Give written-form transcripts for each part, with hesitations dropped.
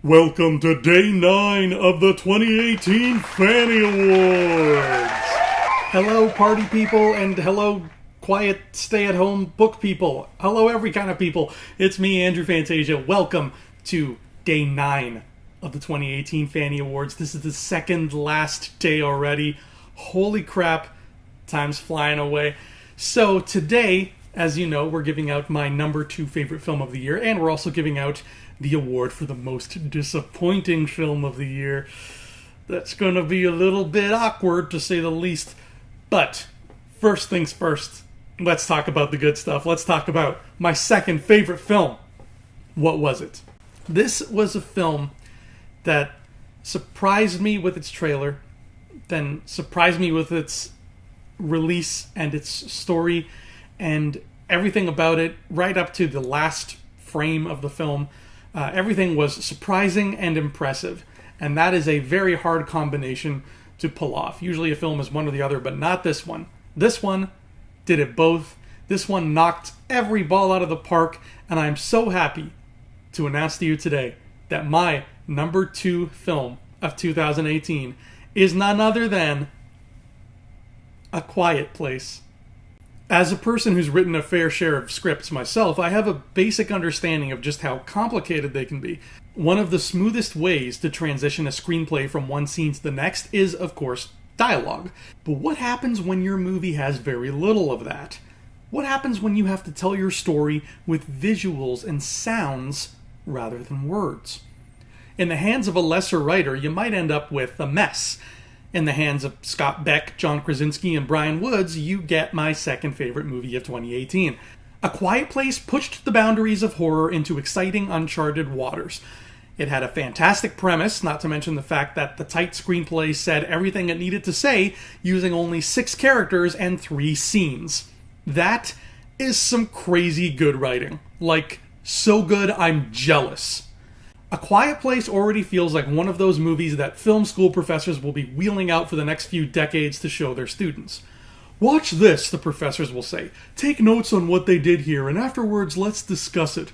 Welcome to day 9 of the 2018 Fannie Awards! Hello, party people, and hello, quiet, stay-at-home book people. Hello, every kind of people. It's me, Andrew Fantasia. Welcome to day 9 of the 2018 Fannie Awards. This is the second last day already. Holy crap, time's flying away. So today, as you know, we're giving out my number 2 favorite film of the year, and we're also giving out the award for the most disappointing film of the year. That's going to be a little bit awkward, to say the least. But first things first, let's talk about the good stuff. Let's talk about my second favorite film. What was it? This was a film that surprised me with its trailer, then surprised me with its release and its story and everything about it, right up to the last frame of the film. Everything was surprising and impressive, and that is a very hard combination to pull off. Usually a film is one or the other, but not this one. This one did it both. This one knocked every ball out of the park, and I'm so happy to announce to you today that my number 2 film of 2018 is none other than A Quiet Place. As a person who's written a fair share of scripts myself, I have a basic understanding of just how complicated they can be. One of the smoothest ways to transition a screenplay from one scene to the next is, of course, dialogue. But what happens when your movie has very little of that? What happens when you have to tell your story with visuals and sounds rather than words? In the hands of a lesser writer, you might end up with a mess. In the hands of Scott Beck, John Krasinski, and Brian Woods, you get my second favorite movie of 2018. A Quiet Place pushed the boundaries of horror into exciting, uncharted waters. It had a fantastic premise, not to mention the fact that the tight screenplay said everything it needed to say using only 6 characters and 3 scenes. That is some crazy good writing. Like, so good I'm jealous. A Quiet Place already feels like one of those movies that film school professors will be wheeling out for the next few decades to show their students. Watch this, the professors will say. Take notes on what they did here, and afterwards let's discuss it.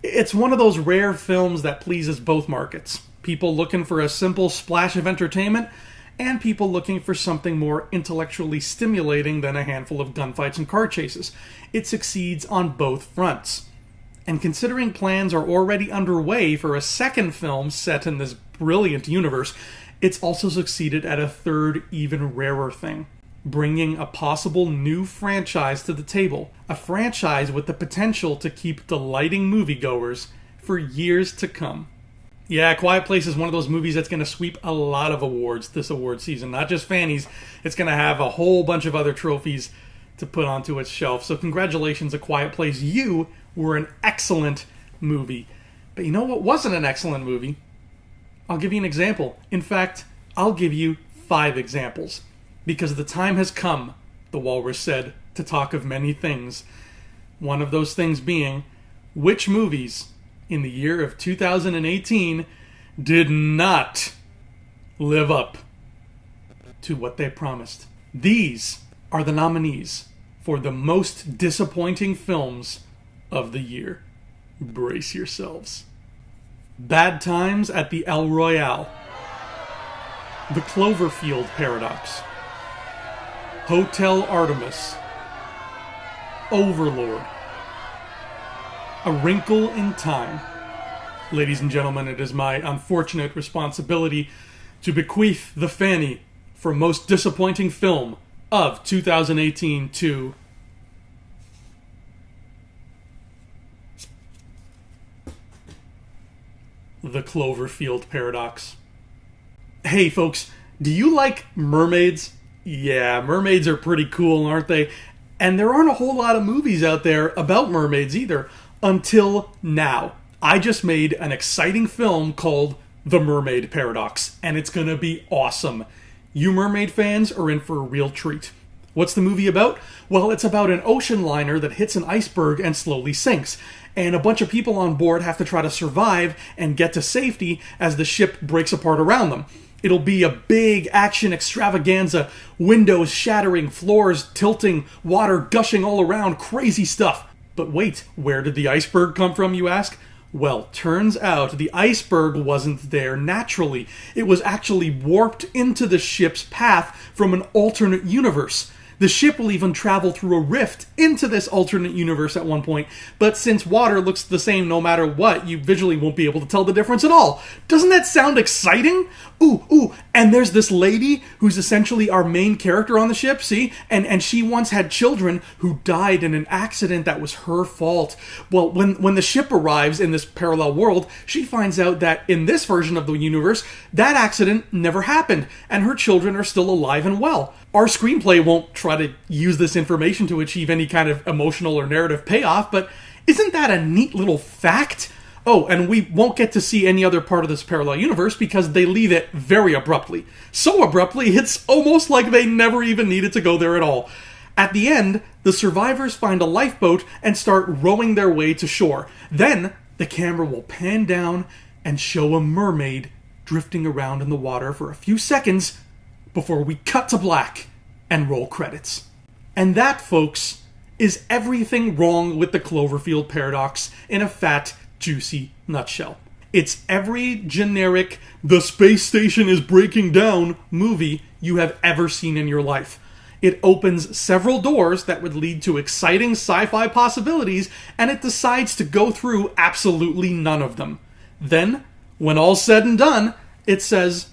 It's one of those rare films that pleases both markets. People looking for a simple splash of entertainment, and people looking for something more intellectually stimulating than a handful of gunfights and car chases. It succeeds on both fronts. And considering plans are already underway for a second film set in this brilliant universe, it's also succeeded at a third, even rarer thing. Bringing a possible new franchise to the table. A franchise with the potential to keep delighting moviegoers for years to come. Yeah, Quiet Place is one of those movies that's going to sweep a lot of awards this award season. Not just Fannie's, it's going to have a whole bunch of other trophies to put onto its shelf. So congratulations, A Quiet Place. You were an excellent movie. But you know what wasn't an excellent movie? I'll give you an example. In fact, I'll give you 5 examples. Because the time has come, the walrus said, to talk of many things. One of those things being, which movies in the year of 2018 did not live up to what they promised. These are the nominees for the most disappointing films of the year. Brace yourselves. Bad Times at the El Royale. The Cloverfield Paradox. Hotel Artemis. Overlord. A Wrinkle in Time. Ladies and gentlemen, it is my unfortunate responsibility to bequeath the Fannie for most disappointing film of 2018 to The Cloverfield Paradox. Hey folks, do you like mermaids? Yeah, mermaids are pretty cool, aren't they? And there aren't a whole lot of movies out there about mermaids either, until now. I just made an exciting film called The Mermaid Paradox, and it's gonna be awesome. You mermaid fans are in for a real treat. What's the movie about? Well, it's about an ocean liner that hits an iceberg and slowly sinks. And a bunch of people on board have to try to survive and get to safety as the ship breaks apart around them. It'll be a big action extravaganza, windows shattering, floors tilting, water gushing all around, crazy stuff. But wait, where did the iceberg come from, you ask? Well, turns out the iceberg wasn't there naturally. It was actually warped into the ship's path from an alternate universe. The ship will even travel through a rift into this alternate universe at one point, but since water looks the same no matter what, you visually won't be able to tell the difference at all. Doesn't that sound exciting? Ooh, and there's this lady who's essentially our main character on the ship, see? And she once had children who died in an accident that was her fault. Well, when the ship arrives in this parallel world, she finds out that in this version of the universe, that accident never happened, and her children are still alive and well. Our screenplay won't try to use this information to achieve any kind of emotional or narrative payoff, but isn't that a neat little fact? Oh, and we won't get to see any other part of this parallel universe because they leave it very abruptly. So abruptly, it's almost like they never even needed to go there at all. At the end, the survivors find a lifeboat and start rowing their way to shore. Then, the camera will pan down and show a mermaid drifting around in the water for a few seconds before we cut to black and roll credits. And that, folks, is everything wrong with the Cloverfield paradox in a fat, juicy nutshell. It's every generic, the space station is breaking down movie you have ever seen in your life. It opens several doors that would lead to exciting sci-fi possibilities, and it decides to go through absolutely none of them. Then, when all's said and done, it says,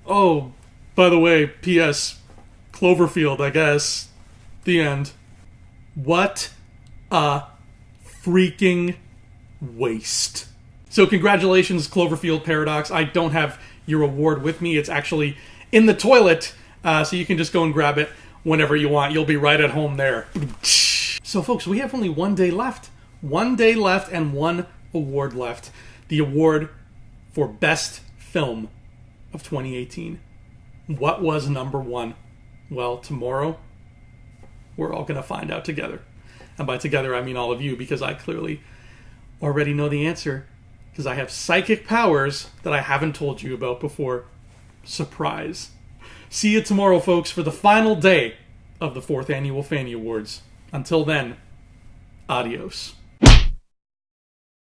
oh, by the way, P.S. Cloverfield, I guess. The end. What a freaking waste. So congratulations, Cloverfield Paradox. I don't have your award with me. It's actually in the toilet, so you can just go and grab it whenever you want. You'll be right at home there. So folks, we have only 1 day left. 1 day left and one award left. The award for Best Film of 2018. What was number one? Well, tomorrow, we're all going to find out together. And by together, I mean all of you, because I clearly already know the answer, because I have psychic powers that I haven't told you about before. Surprise. See you tomorrow, folks, for the final day of the 4th Annual Fannie Awards. Until then, adios.